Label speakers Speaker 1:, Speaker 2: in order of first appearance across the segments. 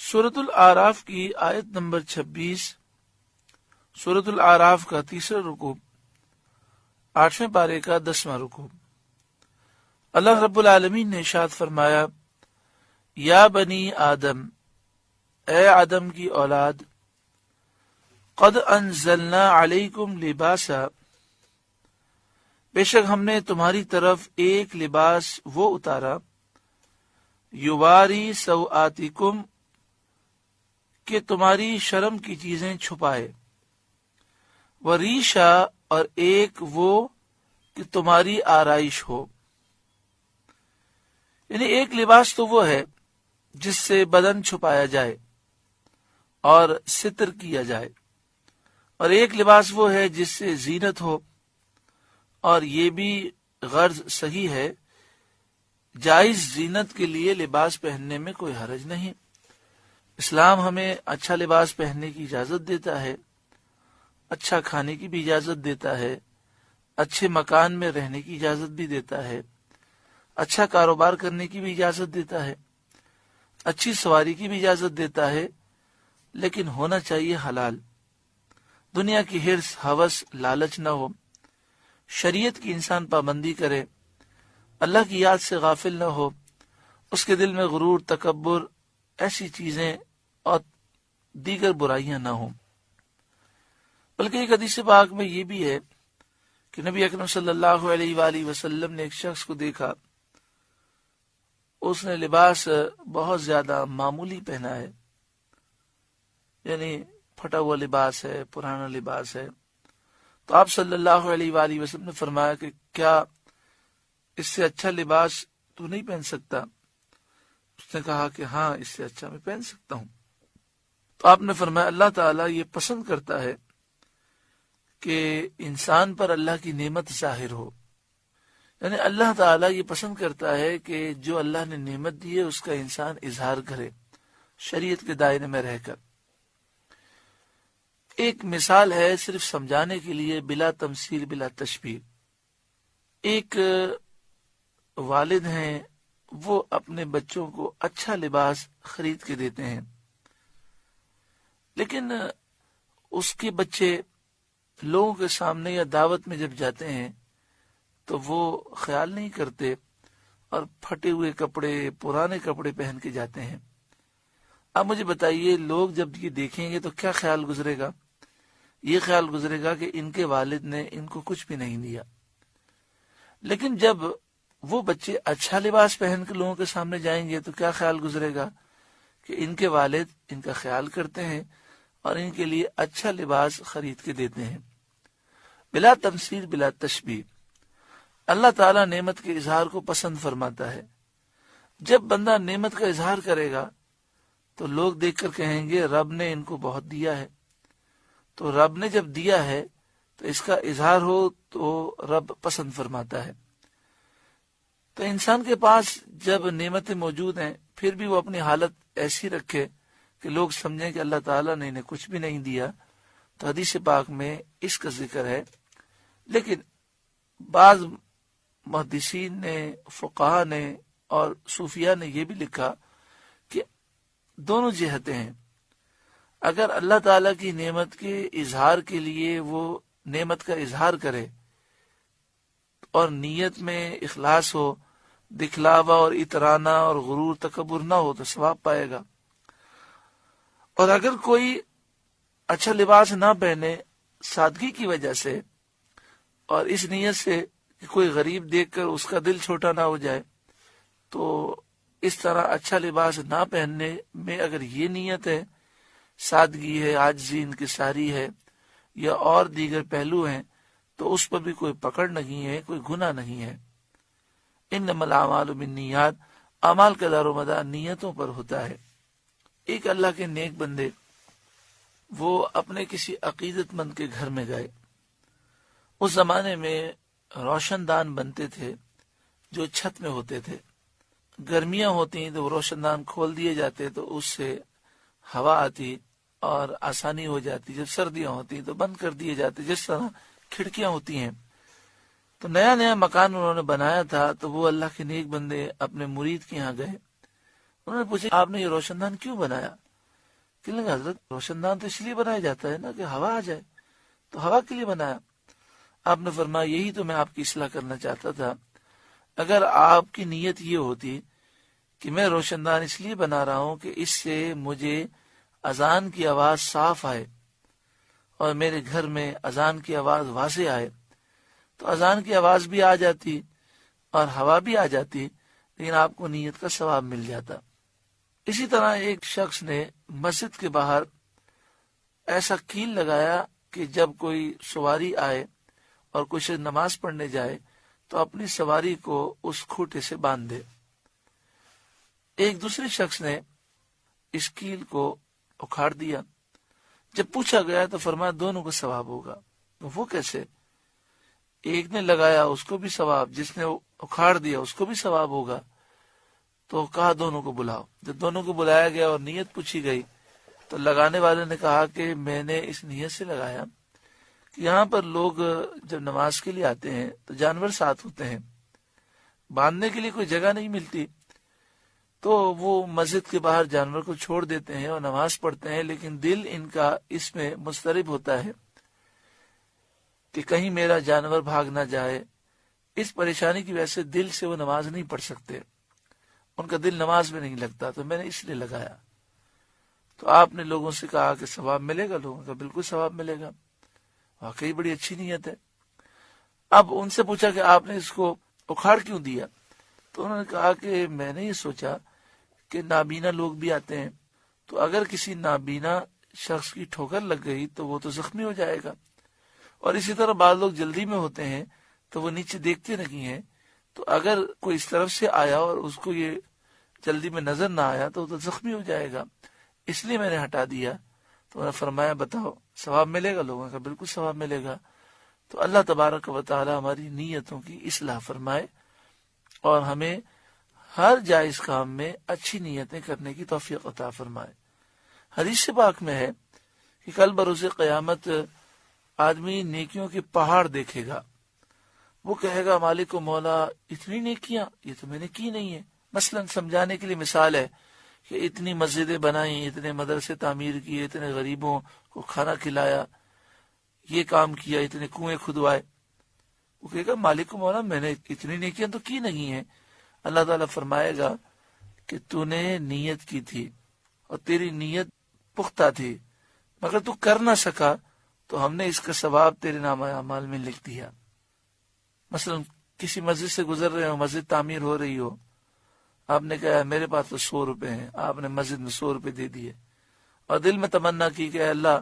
Speaker 1: سورۃ الاعراف کی آیت نمبر 26، سورۃ الاعراف کا تیسرا رکوع، 8ویں پارے کا 10واں رکوع۔ اللہ رب العالمین نے ارشاد فرمایا، یا بنی آدم، اے آدم کی اولاد، قد انزلنا علیکم لباسا، بے شک ہم نے تمہاری طرف ایک لباس وہ اتارا، یواری سوآتکم، کہ تمہاری شرم کی چیزیں چھپائے، وریشا، اور ایک وہ کہ تمہاری آرائش ہو۔ یعنی ایک لباس تو وہ ہے جس سے بدن چھپایا جائے اور ستر کیا جائے، اور ایک لباس وہ ہے جس سے زینت ہو، اور یہ بھی غرض صحیح ہے، جائز زینت کے لیے لباس پہننے میں کوئی حرج نہیں۔ اسلام ہمیں اچھا لباس پہننے کی اجازت دیتا ہے، اچھا کھانے کی بھی اجازت دیتا ہے، اچھے مکان میں رہنے کی اجازت بھی دیتا ہے، اچھا کاروبار کرنے کی بھی اجازت دیتا ہے، اچھی سواری کی بھی اجازت دیتا ہے، لیکن ہونا چاہیے حلال۔ دنیا کی حرص، ہوس، لالچ نہ ہو، شریعت کی انسان پابندی کرے، اللہ کی یاد سے غافل نہ ہو، اس کے دل میں غرور، تکبر، ایسی چیزیں اور دیگر برائیاں نہ ہوں۔ بلکہ ایک حدیث پاک میں یہ بھی ہے کہ نبی اکرم صلی اللہ علیہ وآلہ وسلم نے ایک شخص کو دیکھا، اس نے لباس بہت زیادہ معمولی پہنا ہے، یعنی پھٹا ہوا لباس ہے، پرانا لباس ہے۔ تو آپ صلی اللہ علیہ وآلہ وسلم نے فرمایا کہ کیا اس سے اچھا لباس تو نہیں پہن سکتا؟ اس نے کہا کہ ہاں، اس سے اچھا میں پہن سکتا ہوں۔ تو آپ نے فرمایا، اللہ تعالیٰ یہ پسند کرتا ہے کہ انسان پر اللہ کی نعمت ظاہر ہو، یعنی اللہ تعالیٰ یہ پسند کرتا ہے کہ جو اللہ نے نعمت دی ہے اس کا انسان اظہار کرے شریعت کے دائرے میں رہ کر۔ ایک مثال ہے صرف سمجھانے کے لیے، بلا تمثیل بلا تشبیہ۔ ایک والد ہیں، وہ اپنے بچوں کو اچھا لباس خرید کے دیتے ہیں، لیکن اس کے بچے لوگوں کے سامنے یا دعوت میں جب جاتے ہیں تو وہ خیال نہیں کرتے اور پھٹے ہوئے کپڑے، پرانے کپڑے پہن کے جاتے ہیں۔ اب مجھے بتائیے، لوگ جب یہ دیکھیں گے تو کیا خیال گزرے گا؟ یہ خیال گزرے گا کہ ان کے والد نے ان کو کچھ بھی نہیں دیا۔ لیکن جب وہ بچے اچھا لباس پہن کے لوگوں کے سامنے جائیں گے تو کیا خیال گزرے گا کہ ان کے والد ان کا خیال کرتے ہیں اور ان کے لیے اچھا لباس خرید کے دیتے ہیں۔ بلا تمثیل بلا تشبیہ، اللہ تعالیٰ نعمت کے اظہار کو پسند فرماتا ہے۔ جب بندہ نعمت کا اظہار کرے گا تو لوگ دیکھ کر کہیں گے رب نے ان کو بہت دیا ہے، تو رب نے جب دیا ہے تو اس کا اظہار ہو تو رب پسند فرماتا ہے۔ تو انسان کے پاس جب نعمتیں موجود ہیں پھر بھی وہ اپنی حالت ایسی رکھے کہ لوگ سمجھیں کہ اللہ تعالیٰ نے انہیں کچھ بھی نہیں دیا، تو حدیث پاک میں اس کا ذکر ہے۔ لیکن بعض محدثین نے، فقہاء نے اور صوفیاء نے یہ بھی لکھا کہ دونوں جہتیں ہیں۔ اگر اللہ تعالیٰ کی نعمت کے اظہار کے لیے وہ نعمت کا اظہار کرے اور نیت میں اخلاص ہو، دکھلاوا اور اترانا اور غرور، تکبر نہ ہو، تو ثواب پائے گا۔ اور اگر کوئی اچھا لباس نہ پہنے سادگی کی وجہ سے اور اس نیت سے کہ کوئی غریب دیکھ کر اس کا دل چھوٹا نہ ہو جائے، تو اس طرح اچھا لباس نہ پہننے میں اگر یہ نیت ہے، سادگی ہے، عاجزی انکساری ہے، یا اور دیگر پہلو ہیں، تو اس پر بھی کوئی پکڑ نہیں ہے، کوئی گناہ نہیں ہے۔ انما الاعمال بالنیات، اعمال کا دار و مدار نیتوں پر ہوتا ہے۔ ایک اللہ کے نیک بندے وہ اپنے کسی عقیدت مند کے گھر میں گئے۔ اس زمانے میں روشن دان بنتے تھے جو چھت میں ہوتے تھے۔ گرمیاں ہوتی تو وہ روشن دان کھول دیے جاتے تو اس سے ہوا آتی اور آسانی ہو جاتی۔ جب سردیاں ہوتی تو بند کر دیے جاتے، جس طرح کھڑکیاں ہوتی ہیں۔ تو نیا نیا مکان انہوں نے بنایا تھا، تو وہ اللہ کے نیک بندے اپنے مرید کے یہاں گئے۔ انہوں نے پوچھا، آپ نے یہ روشن دان کیوں بنایا؟ کہنے لگا حضرت روشن دان تو اس لیے بنایا جاتا ہے نا کہ ہوا آ جائے، تو ہوا کے لیے بنایا۔ آپ نے فرمایا یہی تو میں آپ کی اصلاح کرنا چاہتا تھا، اگر آپ کی نیت یہ ہوتی کہ میں روشن دان اس لیے بنا رہا ہوں کہ اس سے مجھے اذان کی آواز صاف آئے اور میرے گھر میں اذان کی آواز واضح آئے، تو اذان کی آواز بھی آ جاتی اور ہوا بھی آ جاتی، لیکن آپ کو نیت کا ثواب مل جاتا۔ اسی طرح ایک شخص نے مسجد کے باہر ایسا کیل لگایا کہ جب کوئی سواری آئے اور کوئی شخص نماز پڑھنے جائے تو اپنی سواری کو اس کھوٹے سے باندھ دے۔ ایک دوسرے شخص نے اس کیل کو اکھاڑ دیا، جب پوچھا گیا تو فرمایا دونوں کو ثواب ہوگا۔ وہ کیسے؟ ایک نے لگایا اس کو بھی ثواب، جس نے اکھاڑ دیا اس کو بھی ثواب ہوگا۔ تو کہا دونوں کو بلاؤ۔ جب دونوں کو بلایا گیا اور نیت پوچھی گئی تو لگانے والے نے کہا کہ میں نے اس نیت سے لگایا کہ یہاں پر لوگ جب نماز کے لیے آتے ہیں تو جانور ساتھ ہوتے ہیں، باندھنے کے لیے کوئی جگہ نہیں ملتی، تو وہ مسجد کے باہر جانور کو چھوڑ دیتے ہیں اور نماز پڑھتے ہیں، لیکن دل ان کا اس میں مضطرب ہوتا ہے کہ کہیں میرا جانور بھاگ نہ جائے۔ اس پریشانی کی وجہ سے دل سے وہ نماز نہیں پڑھ سکتے، ان کا دل نماز میں نہیں لگتا، تو میں نے اس لیے لگایا۔ تو آپ نے لوگوں سے کہا کہ ثواب ملے گا؟ لوگوں کا بالکل ثواب ملے گا، واقعی بڑی اچھی نیت ہے۔ اب ان سے پوچھا کہ آپ نے اس کو اکھاڑ کیوں دیا؟ تو انہوں نے کہا کہ میں نے یہ سوچا کہ نابینا لوگ بھی آتے ہیں، تو اگر کسی نابینا شخص کی ٹھوکر لگ گئی تو وہ تو زخمی ہو جائے گا، اور اسی طرح بعض لوگ جلدی میں ہوتے ہیں تو وہ نیچے دیکھتے نہیں ہیں، تو اگر کوئی اس طرف سے آیا اور اس کو یہ جلدی میں نظر نہ آیا تو وہ تو زخمی ہو جائے گا، اس لیے میں نے ہٹا دیا۔ تو انہوں نے فرمایا بتاؤ ثواب ملے گا؟ لوگوں کا بالکل ثواب ملے گا۔ تو اللہ تبارک و تعالی ہماری نیتوں کی اصلاح فرمائے اور ہمیں ہر جائز کام میں اچھی نیتیں کرنے کی توفیق عطا فرمائے۔ حدیث پاک میں ہے کہ کل بروز قیامت آدمی نیکیوں کے پہاڑ دیکھے گا، وہ کہے گا مالک و مولا اتنی نیکیاں یہ تو میں نے کی نہیں ہے۔ مثلا سمجھانے کے لیے مثال ہے کہ اتنی مسجدیں بنائیں، اتنے مدرسے تعمیر کیے، اتنے غریبوں کو کھانا کھلایا، یہ کام کیا، اتنے کنویں کھدوائے۔ وہ کہے گا مالک و مولا میں نے اتنی نیکیاں تو کی نہیں ہیں۔ اللہ تعالیٰ فرمائے گا کہ تو نے نیت کی تھی اور تیری نیت پختہ تھی، مگر تو کر نہ سکا، تو ہم نے اس کا ثواب تیرے نامہ اعمال میں لکھ دیا۔ مثلا کسی مسجد سے گزر رہے ہو، مسجد تعمیر ہو رہی ہو، آپ نے کہا میرے پاس تو 100 روپے ہیں، آپ نے مسجد میں 100 روپے دے دیے اور دل میں تمنا کی کہ اللہ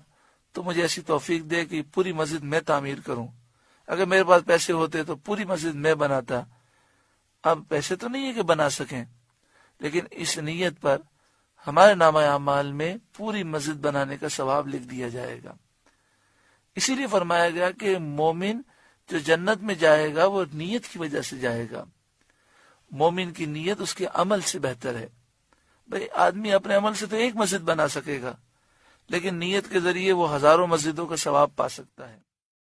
Speaker 1: تو مجھے ایسی توفیق دے کہ پوری مسجد میں تعمیر کروں، اگر میرے پاس پیسے ہوتے تو پوری مسجد میں بناتا۔ اب پیسے تو نہیں ہے کہ بنا سکیں، لیکن اس نیت پر ہمارے نامہ اعمال میں پوری مسجد بنانے کا ثواب لکھ دیا جائے گا۔ اسی لیے فرمایا گیا کہ مومن جو جنت میں جائے گا وہ نیت کی وجہ سے جائے گا، مومن کی نیت اس کے عمل سے بہتر ہے۔ بھئی آدمی اپنے عمل سے تو ایک مسجد بنا سکے گا، لیکن نیت کے ذریعے وہ ہزاروں مسجدوں کا ثواب پا سکتا ہے۔